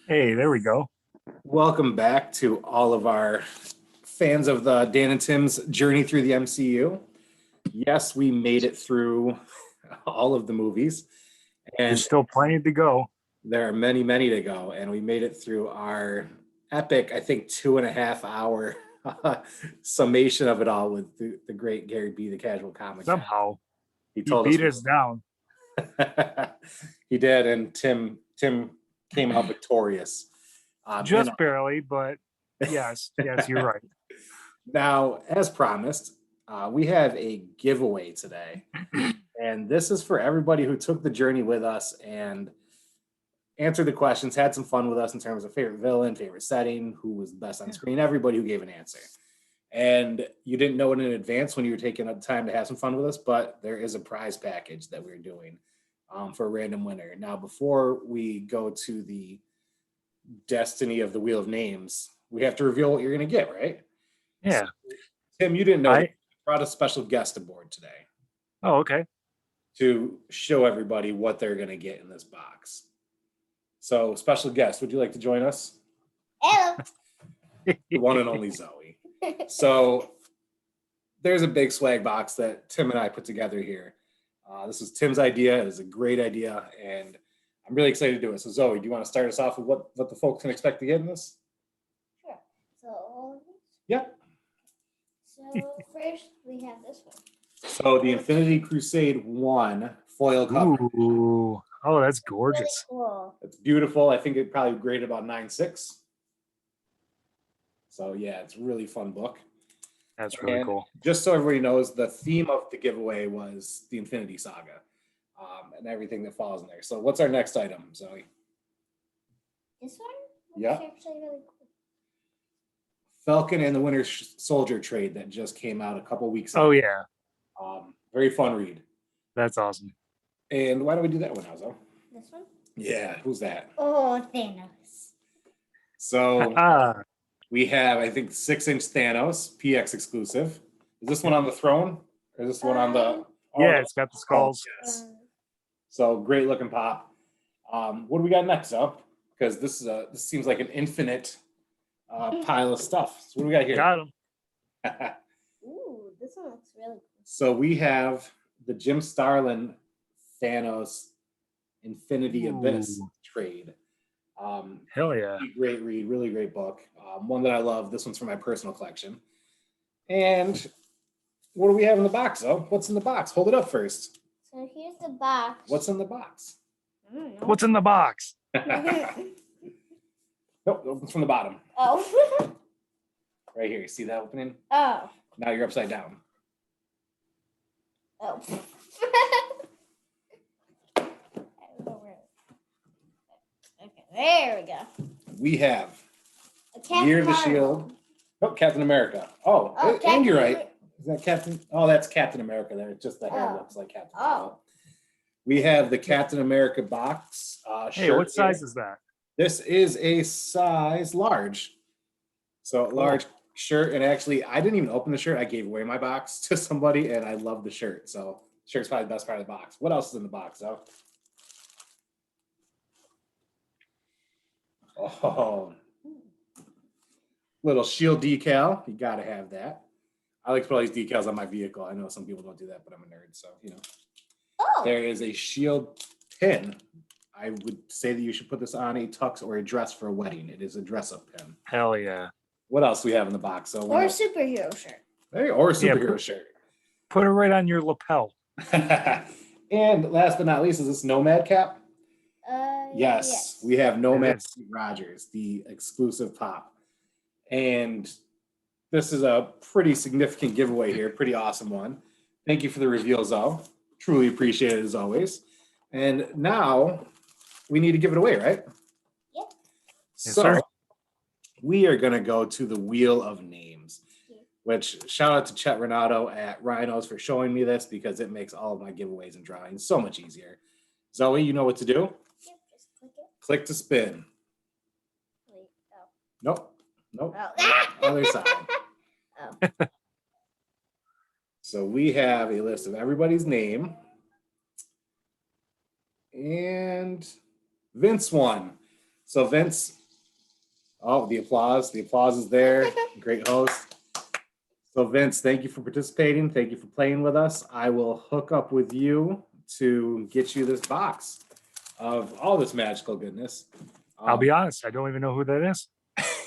Hey, there we go. Welcome back to all of our fans of the Dan and Tim's journey through the MCU. Yes, we made it through all of the movies, There's and still plenty to go. there are many, many to go. And we made it through our epic, I think, 2.5 hour summation of it all with the great Gary B, the Casual Comic Guy. Somehow He he told beat us us down. he did, and Tim came out victorious. Just barely, but yes, you're right. Now, as promised, we have a giveaway today. And this is for everybody who took the journey with us and answered the questions, had some fun with us in terms of favorite villain, favorite setting, who was the best on screen, everybody who gave an answer. And you didn't know it in advance when you were taking the time to have some fun with us, but there is a prize package that we're doing for a random winner. Now, before we go to the destiny of the Wheel of Names, we have to reveal what you're going to get, right? Yeah. So, Tim, you didn't know I we brought a special guest aboard today Oh, okay. to show everybody what they're going to get in this box. So, special guest, would you like to join us? Hello. The one and only Zoe. So, there's a big swag box that Tim and I put together here. This is Tim's idea. It is a great idea, and I'm really excited to do it. So, Zoe, do you want to start us off with what the folks can expect to get in this? Sure. So, Yep. so first we have this one. So, the Infinity Crusade 1 foil cover. Ooh. Oh, that's gorgeous. Really cool. It's beautiful. I think it probably graded about 9.6. So, yeah, it's a really fun book. That's really And cool. just so everybody knows, the theme of the giveaway was the Infinity Saga and everything that falls in there. So, what's our next item, Zoe? This one? Yeah. Looks actually really cool. Falcon and the Winter Soldier trade that just came out a couple weeks ago. Oh, yeah. Very fun read. That's awesome. And why don't we do that one now, Zoe? This one? Yeah, who's that? Oh, Thanos. So, Ah, we have, I think, 6-inch Thanos, PX exclusive. Is this one on the throne? Or is this one on the... oh, yeah, no. it's got the skulls. Yes. So great looking pop. What do we got next up? Because this seems like an infinite pile of stuff. So what do we got here? Got him. Ooh, this one looks really cool. So we have the Jim Starlin Thanos Infinity Abyss Ooh. trade. Hell yeah. Great read, really great book. One that I love. This one's from my personal collection. And what do we have in the box, though? What's in the box? Hold it up first. So here's the box. What's in the box? I don't know. What's in the box? Nope, opens from the bottom. Oh. Right here. You see that opening? Oh. Now you're upside down. Oh. I don't know where. Okay, there we go. We have A Captain Year of the Marvel. Shield. Oh, Captain America. Oh, Oh, and Captain you're right. Amer- Is that Captain? Oh, that's Captain America there. Just the hair Oh. looks like Captain Oh. America. We have the Captain America box. Hey, Shirt what size here. is that? This is a size large. So large shirt. And actually, I didn't even open the shirt. I gave away my box to somebody, and I love the shirt. So shirt's probably the best part of the box. What else is in the box, though? Oh, little shield decal. You got to have that. I like to put all these decals on my vehicle. I know some people don't do that, but I'm a nerd. So, Oh. There is a shield pin. I would say that you should put this on a tux or a dress for a wedding. It is a dress-up pin. Hell yeah. What else do we have in the box? So, Or a superhero shirt. or a superhero put- shirt. Put it right on your lapel. And last but not least, is this Nomad cap? Yes. We have Nomad is. Steve Rogers, the exclusive pop. And this is a pretty significant giveaway here, pretty awesome one. Thank you for the reveal, Zoe. Truly appreciate it as always. And now we need to give it away, right? Yep. Yes, So sir. we are going to go to the Wheel of Names, which shout out to Chet Renato at Rhinos for showing me this because it makes all of my giveaways and drawings so much easier. Zoe, you know what to do? Yep, just click it. Click to spin. Wait, oh. Nope. Oh. Other side. Oh. So we have a list of everybody's name. And Vince won. So Vince, Oh, the applause. The applause is there. Great host. So Vince, thank you for participating. Thank you for playing with us. I will hook up with you to get you this box of all this magical goodness. I'll be honest, I don't even know who that is.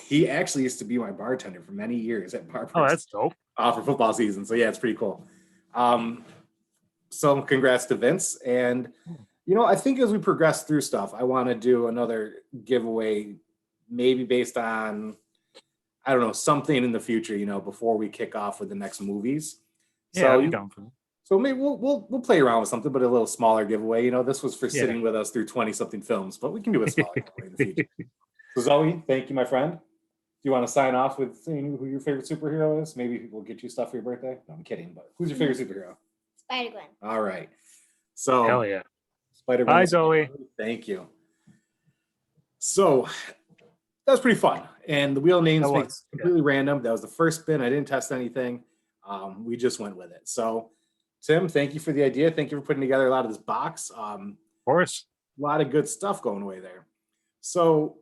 He actually used to be my bartender for many years at Bar Oh, that's dope. For football season. So yeah, it's pretty cool. So congrats to Vince. And I think as we progress through stuff, I want to do another giveaway, maybe based on, I don't know, something in the future, before we kick off with the next movies. Yeah, So I'll be down for that. So maybe we'll play around with something, but a little smaller giveaway. This was for Yeah. sitting with us through 20-something films, but we can do a smaller giveaway in the future. So Zoe, thank you, my friend. Do you want to sign off with saying who your favorite superhero is? Maybe we'll get you stuff for your birthday. No, I'm kidding, but who's your favorite superhero? Spider-Gwen. All right. So Hell yeah. Spider-Man. Bye, Zoe. Thank you. So that was pretty fun. And the wheel names make completely random. That was the first spin. I didn't test anything. We just went with it. So Tim, thank you for the idea. Thank you for putting together a lot of this box. Of course. A lot of good stuff going away there. So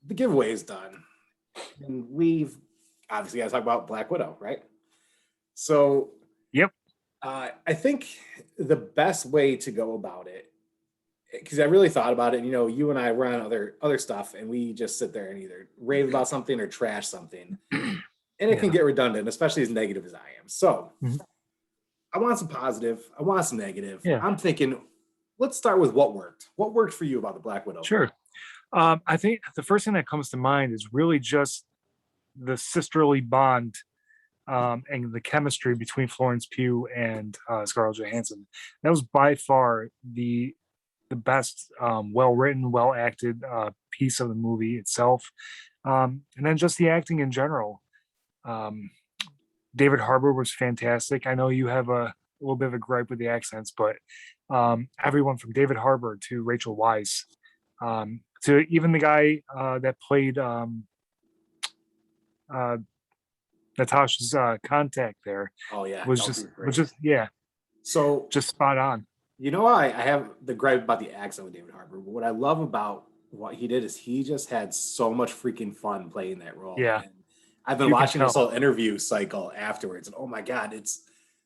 the giveaway is done. And we've obviously got to talk about Black Widow, right? So yep. I think the best way to go about it, because I really thought about it, and you and I run other stuff, and we just sit there and either rave about something or trash something. And it can get redundant, especially as negative as I am. So I want some positive. I want some negative. Yeah. I'm thinking, let's start with what worked. What worked for you about the Black Widow? Sure. I think the first thing that comes to mind is really just the sisterly bond and the chemistry between Florence Pugh and Scarlett Johansson. That was by far the best, well-written, well-acted piece of the movie itself. And then just the acting in general. David Harbour was fantastic. I know you have a little bit of a gripe with the accents, but everyone from David Harbour to Rachel Weisz, to even the guy that played Natasha's contact there. Oh yeah, was just So just spot on. I have the gripe about the accent with David Harbour, but what I love about what he did is he just had so much freaking fun playing that role. Yeah. And I've been watching this whole interview cycle afterwards, and oh my God, it's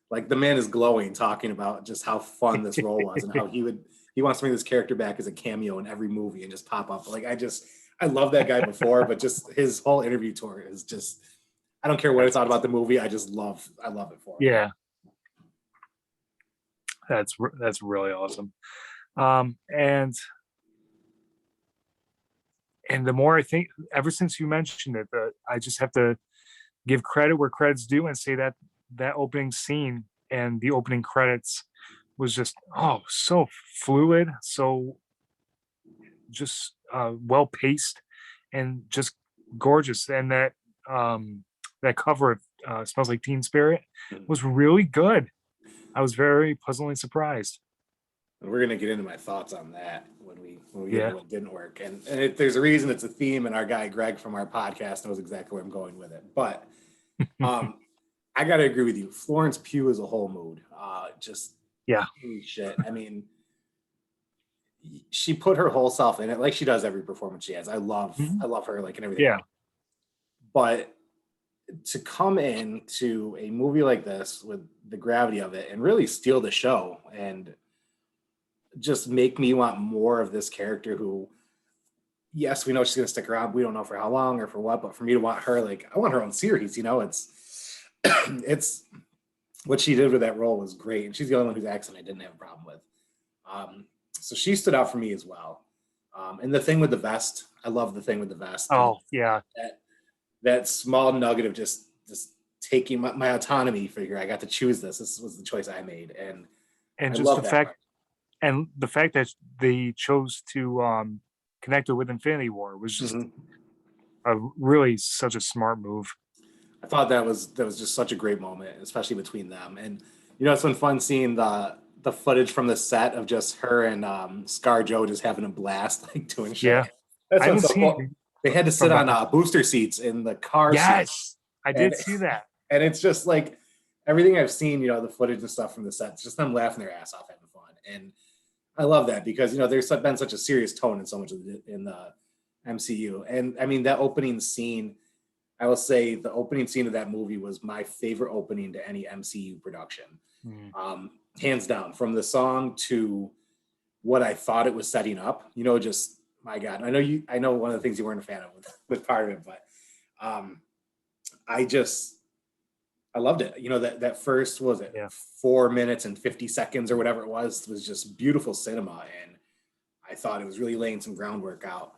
like the man is glowing talking about just how fun this role was and how he wants to bring this character back as a cameo in every movie and just pop up. Like I love that guy before, but just his whole interview tour is just, I don't care what I thought about the movie. I love it for him. Yeah. That's really awesome. And the more I think, ever since you mentioned it, I just have to give credit where credit's due and say that opening scene and the opening credits was just so fluid, so just well paced and just gorgeous. And that cover of Smells Like Teen Spirit was really good. I was very pleasantly surprised. And we're gonna get into my thoughts on that when we get into what didn't work. And there's a reason it's a theme, and our guy Greg from our podcast knows exactly where I'm going with it. But I gotta agree with you. Florence Pugh is a whole mood. Holy shit. I mean, she put her whole self in it, like she does every performance she has. I love her, like, and everything. Yeah. But to come into a movie like this with the gravity of it and really steal the show and just make me want more of this character who, yes, we know she's going to stick around. We don't know for how long or for what, but for me to want her, like, I want her own series, it's what she did with that role was great. And she's the only one whose accent I didn't have a problem with. So she stood out for me as well. And the thing with the vest, I love the thing with the vest. Oh yeah. That small nugget of just taking my autonomy figure. I got to choose this. This was the choice I made. And just the fact, and the fact that they chose to connect it with Infinity War was just really such a smart move. I thought that was just such a great moment, especially between them. And it's been fun seeing the footage from the set of just her and ScarJo just having a blast, like doing shit. Yeah, that's what's so cool. They had to sit on booster seats in the car. Yes, I did see that. And it's just like everything I've seen, the footage and stuff from the set, it's just them laughing their ass off, having fun. And I love that because, there's been such a serious tone in so much of in MCU. And I mean, that opening scene, I will say the opening scene of that movie was my favorite opening to any MCU production. Hands down, from the song to what I thought it was setting up, just my God. I know one of the things you weren't a fan of with part of it, but I loved it. That first, was it 4 minutes and 50 seconds or whatever it was just beautiful cinema. And I thought it was really laying some groundwork out.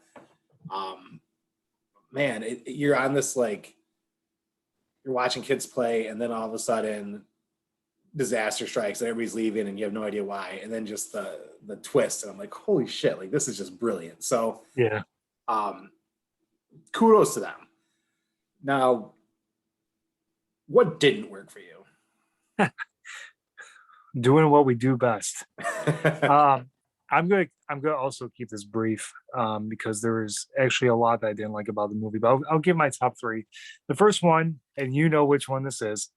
Man, you're on this, like, you're watching kids play, and then all of a sudden disaster strikes and everybody's leaving and you have no idea why. And then just the twist. And I'm like, holy shit, like, this is just brilliant. So Yeah. Kudos to them. Now, what didn't work for you? Doing what we do best. I'm gonna also keep this brief because there was actually a lot that I didn't like about the movie, but I'll give my top three. The first one, and you know which one this is,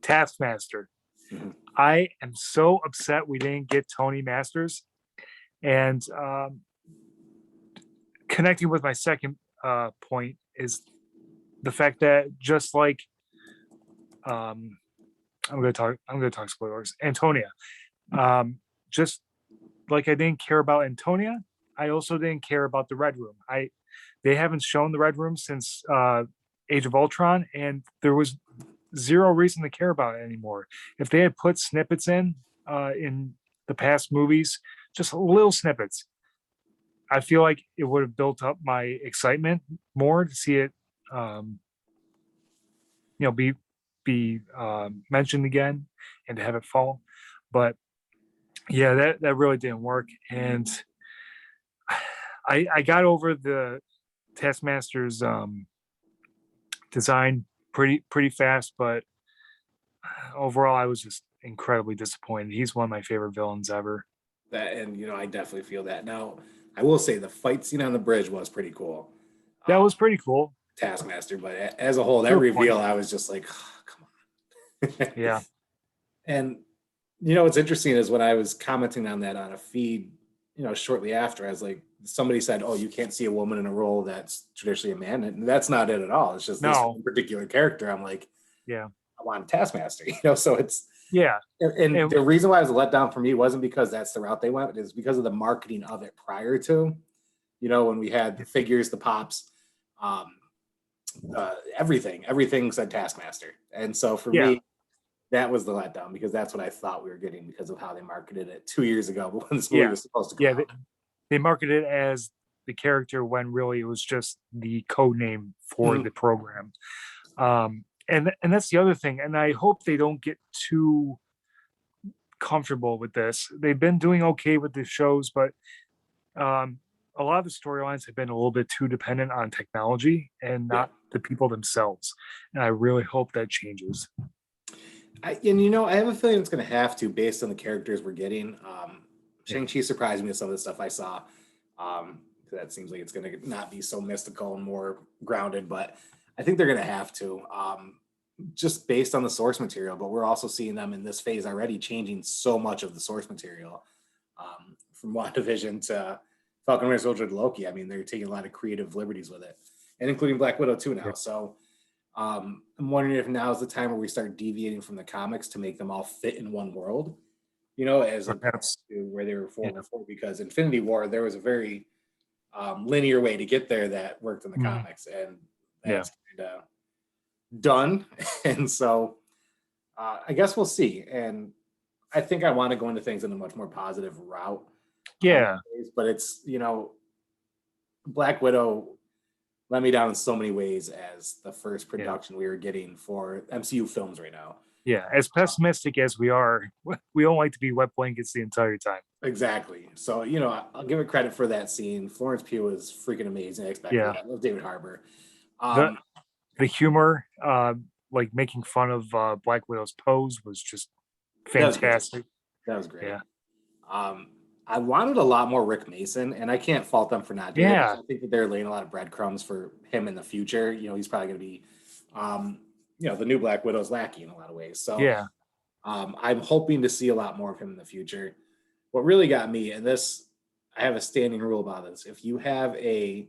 Taskmaster. Mm-hmm. I am so upset we didn't get Tony Masters. And connecting with my second point is the fact that just like I'm gonna talk spoilers. Antonia. Just like I didn't care about Antonia, I also didn't care about the Red Room. They haven't shown the Red Room since Age of Ultron, and there was zero reason to care about it anymore. If they had put snippets in the past movies, just little snippets, I feel like it would have built up my excitement more to see it, be mentioned again and to have it fall. But yeah, that really didn't work, and I got over the Taskmaster's design pretty fast, but overall I was just incredibly disappointed. He's one of my favorite villains ever. I definitely feel that. Now, I will say the fight scene on the bridge was pretty cool. That was pretty cool. Taskmaster, but as a whole, that reveal, I was just like, oh, come on. Yeah. And what's interesting is when I was commenting on that on a feed, shortly after, I was like, somebody said, "Oh, you can't see a woman in a role that's traditionally a man," and that's not it at all. It's just this one particular character. I'm like, yeah, I want a Taskmaster, so it's yeah. And the reason why it was a letdown for me wasn't because that's the route they went, it's because of the marketing of it prior to, when we had the figures, the pops, everything said Taskmaster. And so for me, that was the letdown, because that's what I thought we were getting because of how they marketed it 2 years ago, but when this movie was supposed to come out. They marketed it as the character when really it was just the code name for the program. And that's the other thing. And I hope they don't get too comfortable with this. They've been doing okay with the shows, but a lot of the storylines have been a little bit too dependent on technology and not the people themselves. And I really hope that changes. I have a feeling it's going to have to, based on the characters we're getting. Shang-Chi surprised me with some of the stuff I saw. That seems like it's going to not be so mystical and more grounded, but I think they're going to have to, just based on the source material. But we're also seeing them in this phase already changing so much of the source material, from WandaVision to Falcon Winter Soldier to Loki. I mean, they're taking a lot of creative liberties with it, and including Black Widow too now. So I'm wondering if now is the time where we start deviating from the comics to make them all fit in one world, as opposed to where they were before, because Infinity War, there was a very linear way to get there that worked in the comics, and that's kind of done. And so I guess we'll see. And I think I want to go into things in a much more positive route. But it's, Black Widow let me down in so many ways as the first production we were getting for MCU films right now. Yeah, as pessimistic as we are, we don't like to be wet blankets the entire time. Exactly. So, I'll give it credit for that scene. Florence Pugh was freaking amazing. I expected that. I love David Harbour. The humor, like making fun of Black Widow's pose, was just fantastic. That was great. Yeah. I wanted a lot more Rick Mason, and I can't fault them for not doing it. I think that they're laying a lot of breadcrumbs for him in the future. He's probably going to be, the new Black Widow's lackey in a lot of ways. So I'm hoping to see a lot more of him in the future. What really got me, and this, I have a standing rule about this: if you have a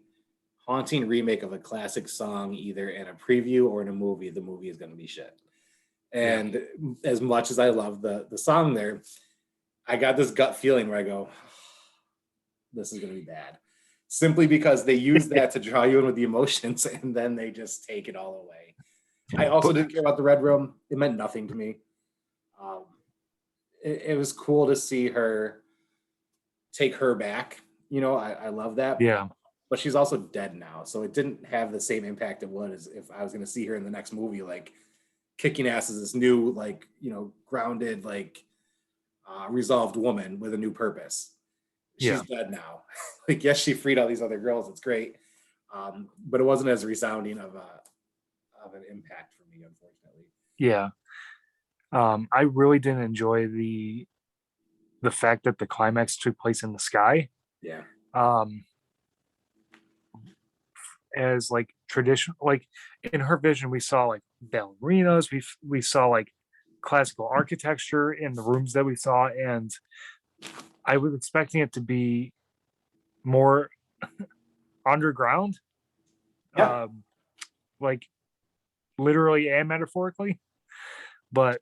haunting remake of a classic song, either in a preview or in a movie, the movie is going to be shit. And as much as I love the song there, I got this gut feeling where I go, this is going to be bad. Simply because they use that to draw you in with the emotions, and then they just take it all away. I also didn't care about the Red Room. It meant nothing to me. It was cool to see her take her back. You know, I love that. Yeah. But she's also dead now, so it didn't have the same impact it would as if I was going to see her in the next movie, like kicking ass as this new, like, you know, grounded, like resolved woman with a new purpose. She's dead now. Like, yes, she freed all these other girls. It's great, but it wasn't as resounding of an impact for me, unfortunately. Yeah. I really didn't enjoy the fact that the climax took place in the sky. Yeah. As like traditional, like in her vision, we saw like ballerinas, we saw like classical architecture in the rooms that we saw, and I was expecting it to be more underground, like literally and metaphorically. But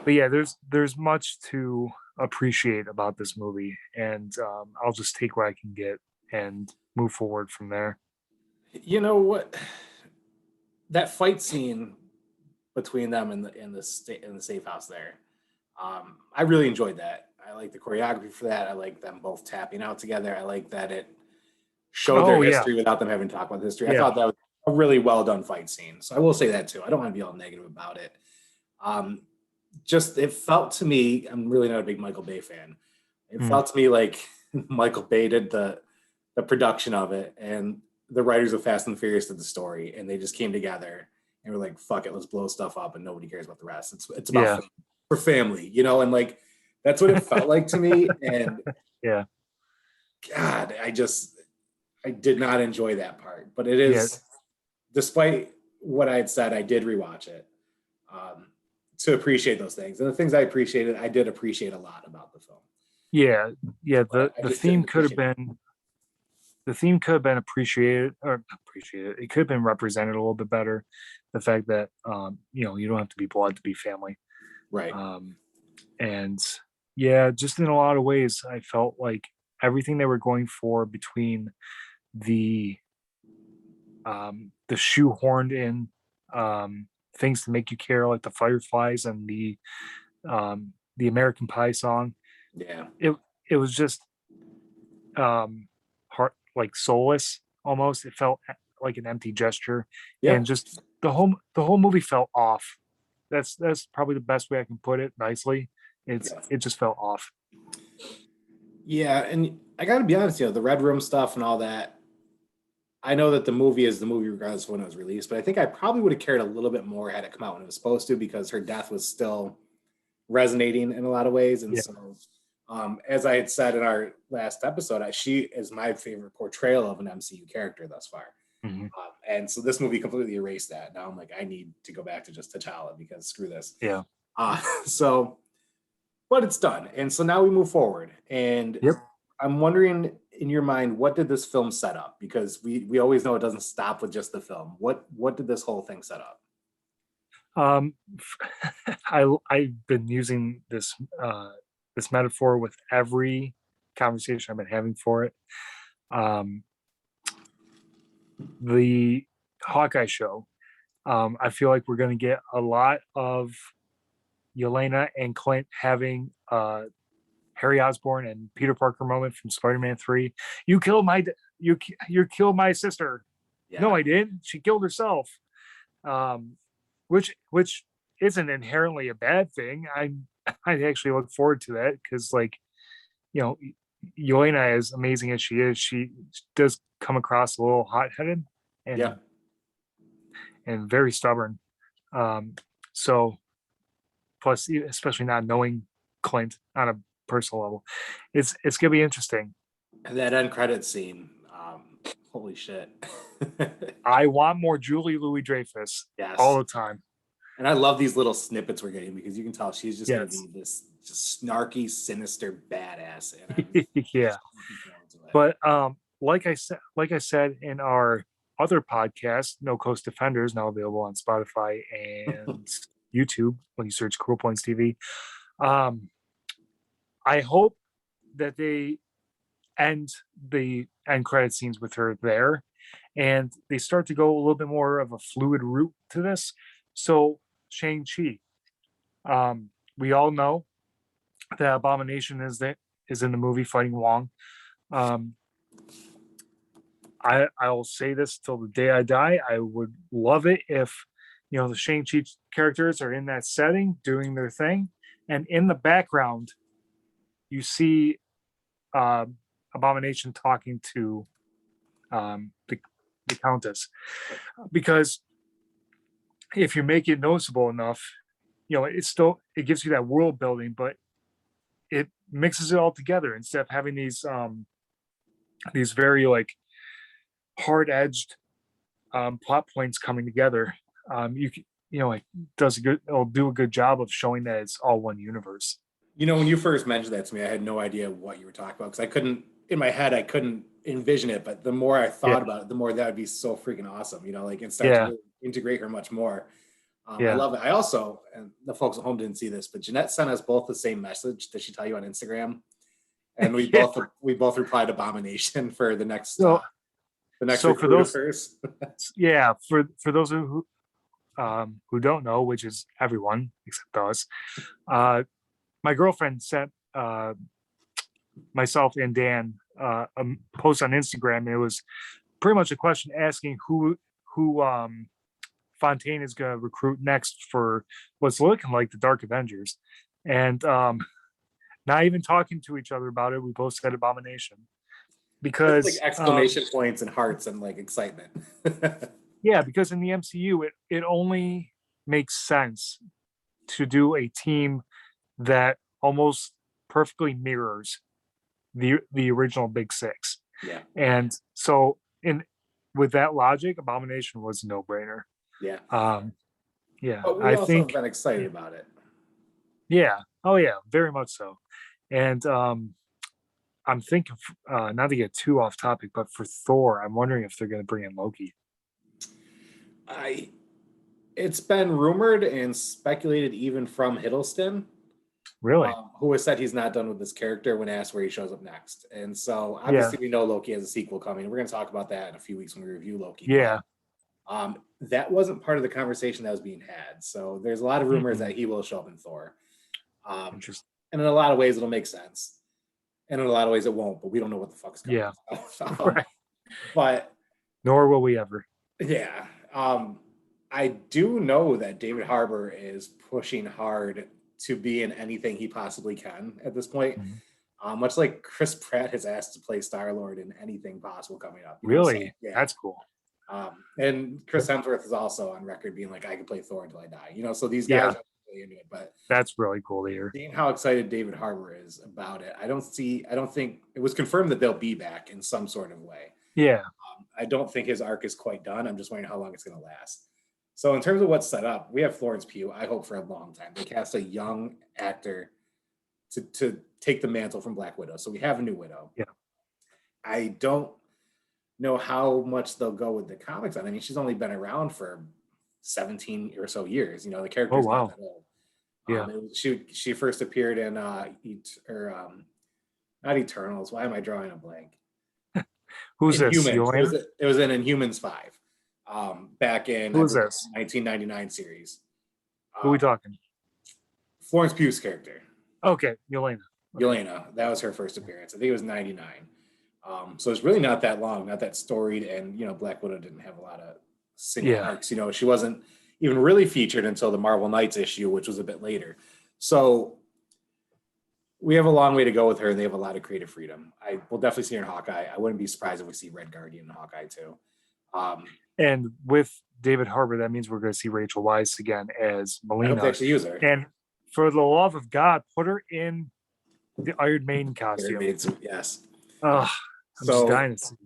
yeah, there's much to appreciate about this movie, and I'll just take what I can get and move forward from there. You know what? That fight scene between them in the safe house there, I really enjoyed that. I like the choreography for that. I like them both tapping out together. I like that it showed their history without them having to talk about history. I thought that was a really well done fight scene. So I will say that too. I don't want to be all negative about it. Just it felt to me, I'm really not a big Michael Bay fan. It felt to me like Michael Bay did the production of it, and the writers of Fast and the Furious did the story, and they just came together and were like, fuck it, let's blow stuff up, and nobody cares about the rest. It's about for family, you know, and like that's what it felt like to me. And God, I did not enjoy that part. But it is, despite what I had said, I did rewatch it to appreciate those things. And the things I appreciated, I did appreciate a lot about the film. Yeah. The theme could have been appreciated. It could have been represented a little bit better. The fact that you know, you don't have to be blood to be family, right? And just in a lot of ways, I felt like everything they were going for between the shoehorned in things to make you care, like the Fireflies and the American Pie song. Yeah, it was just heart, like soulless almost. It felt like an empty gesture, and just the whole movie felt off. That's probably the best way I can put it nicely. It just felt off. Yeah, and I got to be honest, you know, the Red Room stuff and all that, I know that the movie is the movie regardless of when it was released, but I think I probably would have cared a little bit more had it come out when it was supposed to, because her death was still resonating in a lot of ways. And so, as I had said in our last episode, she is my favorite portrayal of an MCU character thus far. Mm-hmm. And so this movie completely erased that. Now I'm like, I need to go back to just T'Challa because screw this. Yeah. But it's done. And so now we move forward. And I'm wondering, in your mind, what did this film set up? Because we always know it doesn't stop with just the film. What did this whole thing set up? I've been using this metaphor with every conversation I've been having for it. The Hawkeye Show. I feel like we're going to get a lot of Yelena and Clint having Harry Osborn and Peter Parker moment from Spider-Man 3. You killed you killed my sister. Yeah. No, I didn't. She killed herself. Which isn't inherently a bad thing. I actually look forward to that because, like, you know, Yelena, as amazing as she is, she does come across a little hot-headed and very stubborn. So, plus, especially not knowing Clint on a personal level, it's gonna be interesting. And that end credit scene, holy shit! I want more Julie Louis-Dreyfus all the time. And I love these little snippets we're getting because you can tell she's just gonna be this just snarky, sinister badass. And but like I said in our other podcast, No Coast Defenders, now available on Spotify and YouTube when you search Cool Points TV. I hope that they end the end credit scenes with her there, and they start to go a little bit more of a fluid route to this. So Shang-Chi, we all know that Abomination is in the movie fighting Wong. I will say this till the day I die. I would love it if the Shang-Chi characters are in that setting doing their thing, and in the background you see Abomination talking to the Countess, because if you make it noticeable enough, it gives you that world building, but it mixes it all together instead of having these very like hard-edged plot points coming together. It'll do a good job of showing that it's all one universe. When you first mentioned that to me, I had no idea what you were talking about, because in my head I couldn't envision it, but the more I thought about it, the more that would be so freaking awesome, and start to really integrate her much more. I love it. I also, and the folks at home didn't see this, but Jeanette sent us both the same message that she tell you on Instagram, and we both replied Abomination for the next for those for those who don't know, which is everyone except us, my girlfriend sent myself and Dan a post on Instagram. It was pretty much a question asking who Fontaine is going to recruit next for what's looking like the Dark Avengers, and not even talking to each other about it, we both said Abomination, because like exclamation points and hearts and like excitement. Yeah, because in the MCU, it only makes sense to do a team that almost perfectly mirrors the original Big Six. Yeah. And so with that logic, Abomination was a no-brainer. Yeah. Yeah. But we also have been excited about it. Yeah. Oh yeah, very much so. And I'm thinking, not to get too off topic, but for Thor, I'm wondering if they're going to bring in Loki. It's been rumored and speculated even from Hiddleston, Really, who has said he's not done with this character when asked where he shows up next. And so obviously we know Loki has a sequel coming. We're going to talk about that in a few weeks when we review Loki. Yeah. But, that wasn't part of the conversation that was being had. So there's a lot of rumors that he will show up in Thor. Interesting. And in a lot of ways it'll make sense, and in a lot of ways it won't. But we don't know what the fuck's coming. Yeah. Right. But nor will we ever. Yeah. I do know that David Harbour is pushing hard to be in anything he possibly can at this point. Mm-hmm. Much like Chris Pratt has asked to play Star-Lord in anything possible coming up. Really? So, That's cool. And Chris Hemsworth is also on record being like, I can play Thor until I die. So these guys are really into it. But that's really cool to hear. Seeing how excited David Harbour is about it, I don't think it was confirmed that they'll be back in some sort of way. Yeah. I don't think his arc is quite done. I'm just wondering how long it's going to last. So in terms of what's set up, we have Florence Pugh, I hope, for a long time. They cast a young actor to take the mantle from Black Widow. So we have a new Widow. Yeah. I don't know how much they'll go with the comics on. I mean, she's only been around for 17 or so years. The character's not that old. Yeah. She first appeared in not Eternals. Why am I drawing a blank? Who's this? It was in Inhumans 5. Back in Who's this? 1999 series. Who are we talking? Florence Pugh's character. Okay, Yelena. Yelena, that was her first appearance. I think it was 99. So it's really not that long, not that storied, and Black Widow didn't have a lot of single arcs. She wasn't even really featured until the Marvel Knights issue, which was a bit later. So we have a long way to go with her, and they have a lot of creative freedom. I will definitely see her in Hawkeye. I wouldn't be surprised if we see Red Guardian in Hawkeye too. And with David Harbour, that means we're going to see Rachel Weisz again as Melina. I hope they actually use her. And for the love of God, put her in the Iron Maiden costume. Yes. I'm just dying to see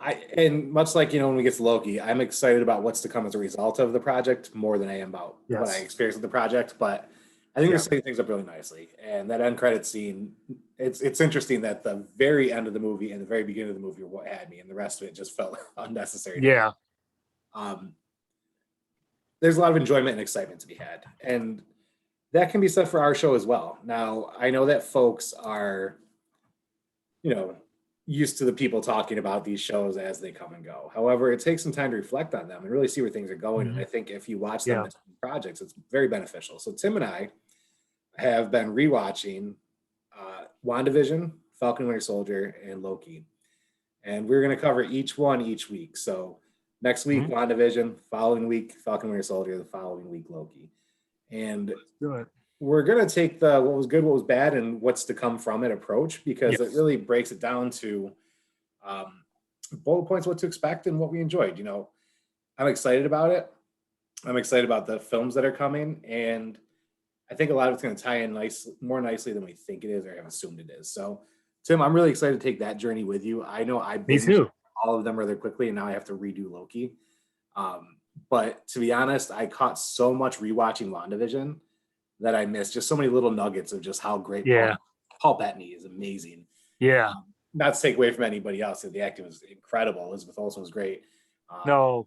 it. And much like when we get to Loki, I'm excited about what's to come as a result of the project more than I am about what I experienced with the project. But I think they're setting things up really nicely. And that end credit scene it's interesting that the very end of the movie and the very beginning of the movie are what had me, and the rest of it just felt unnecessary. Yeah. There's a lot of enjoyment and excitement to be had, and that can be said for our show as well. Now, I know that folks are, used to the people talking about these shows as they come and go. However, it takes some time to reflect on them and really see where things are going. And I think if you watch them as projects, it's very beneficial. So Tim and I have been rewatching WandaVision, Falcon and Winter Soldier, and Loki. And we're going to cover each one each week. So next week, WandaVision, following week, Falcon and Winter Soldier, the following week, Loki. And we're going to take the what was good, what was bad, and what's to come from it approach, because it really breaks it down to bullet points, what to expect and what we enjoyed. I'm excited about it. I'm excited about the films that are coming, and I think a lot of it's going to tie in more nicely than we think it is or have assumed it is. So, Tim, I'm really excited to take that journey with you. I know I binged all of them rather quickly, and now I have to redo Loki. But to be honest, I caught so much rewatching WandaVision that I missed just so many little nuggets of just how great Paul Bettany is. Amazing. Yeah. Not to take away from anybody else. The acting was incredible. Elizabeth Olsen was great. No,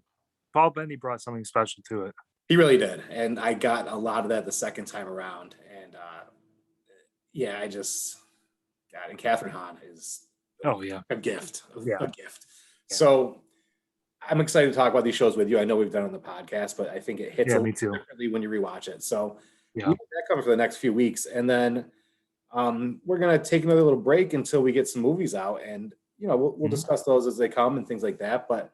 Paul Bettany brought something special to it. He really did. And I got a lot of that the second time around. And and Catherine Hahn is a gift. A gift. Yeah. So I'm excited to talk about these shows with you. I know we've done it on the podcast, but I think it hits differently when you rewatch it. So we have that covered for the next few weeks. And then we're going to take another little break until we get some movies out. And, we'll discuss those as they come and things like that. But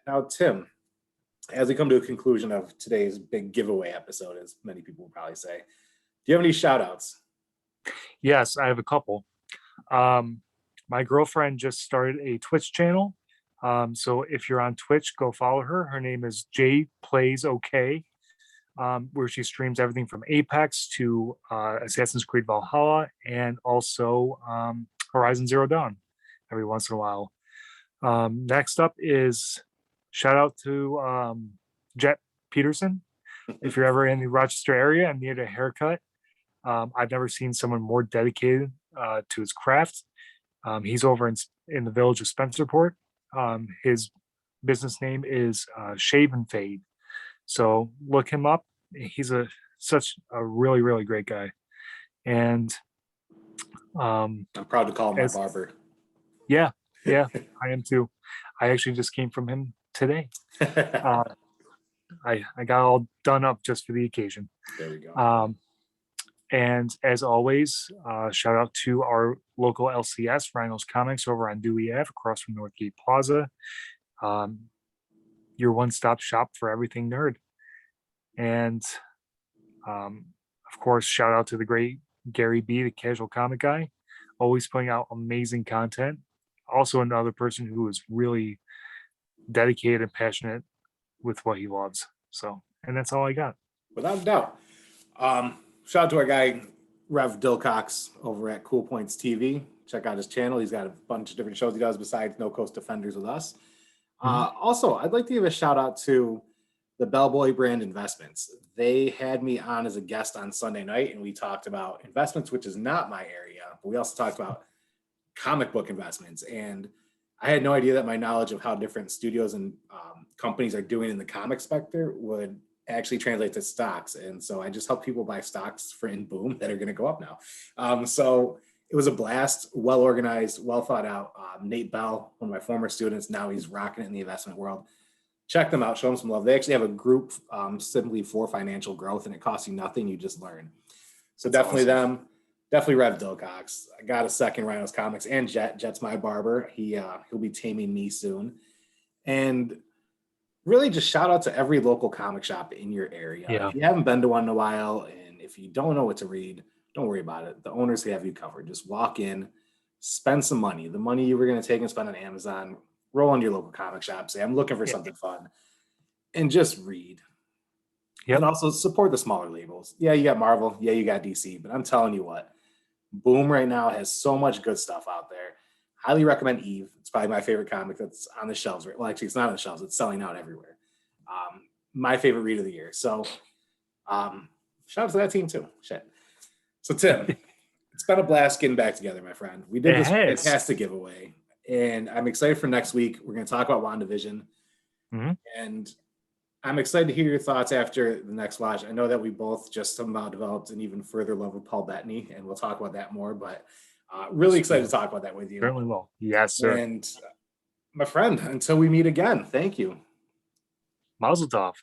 now, Tim, as we come to a conclusion of today's big giveaway episode, as many people will probably say, do you have any shout outs? Yes, I have a couple. My girlfriend just started a Twitch channel. So if you're on Twitch, go follow her. Her name is J Plays OK, where she streams everything from Apex to Assassin's Creed Valhalla, and also Horizon Zero Dawn every once in a while. Next up is shout out to Jet Peterson. If you're ever in the Rochester area and need a haircut, I've never seen someone more dedicated to his craft. He's over in the village of Spencerport. His business name is Shave and Fade. So look him up. He's such a really, really great guy. And I'm proud to call him my barber. Yeah, I am too. I actually just came from him today. I got all done up just for the occasion. There we go. And as always, shout out to our local LCS, Rhinos Comics, over on Dewey Ave, across from Northgate Plaza. Your one-stop shop for everything nerd. And of course, shout out to the great Gary B, the casual comic guy, always putting out amazing content. Also another person who is really dedicated and passionate with what he loves. So, and that's all I got. Without a doubt. Shout out to our guy, Rev Dilcox, over at Cool Points TV. Check out his channel. He's got a bunch of different shows he does besides No Coast Defenders with us. Also, I'd like to give a shout out to the Bellboy Brand Investments. They had me on as a guest on Sunday night, and we talked about investments, which is not my area, but we also talked about comic book investments. And I had no idea that my knowledge of how different studios and companies are doing in the comic sector would actually translate to stocks. And so I just help people buy stocks for in Boom that are going to go up now. So it was a blast, well organized, well thought out. Nate Bell, one of my former students, now he's rocking it in the investment world. Check them out, show them some love. They actually have a group simply for financial growth, and it costs you nothing. You just learn. So that's definitely awesome. Them. Definitely Rev Dilcox. I got a second Rhinos Comics, and Jet's my barber. He'll be taming me soon. And really just shout out to every local comic shop in your area. Yeah. If you haven't been to one in a while, and if you don't know what to read, don't worry about it. The owners have you covered. Just walk in, spend some money. The money you were going to take and spend on Amazon, roll into your local comic shop, say, I'm looking for something fun, and just read. Yep. And also support the smaller labels. Yeah, you got Marvel. Yeah, you got DC. But I'm telling you what, Boom right now has so much good stuff out there. Highly recommend Eve. It's probably my favorite comic that's on the shelves. Well, actually, it's not on the shelves. It's selling out everywhere. My favorite read of the year. So shout out to that team too. Shit. So Tim, It's been a blast getting back together, my friend. We did It this has. fantastic giveaway, and I'm excited for next week. We're going to talk about WandaVision, Mhm. and I'm excited to hear your thoughts after the next watch. I know that we both just somehow developed an even further love of Paul Bettany, and we'll talk about that more, but really excited to talk about that with you. Certainly will. Yes, sir. And my friend, until we meet again, thank you. Mazel tov.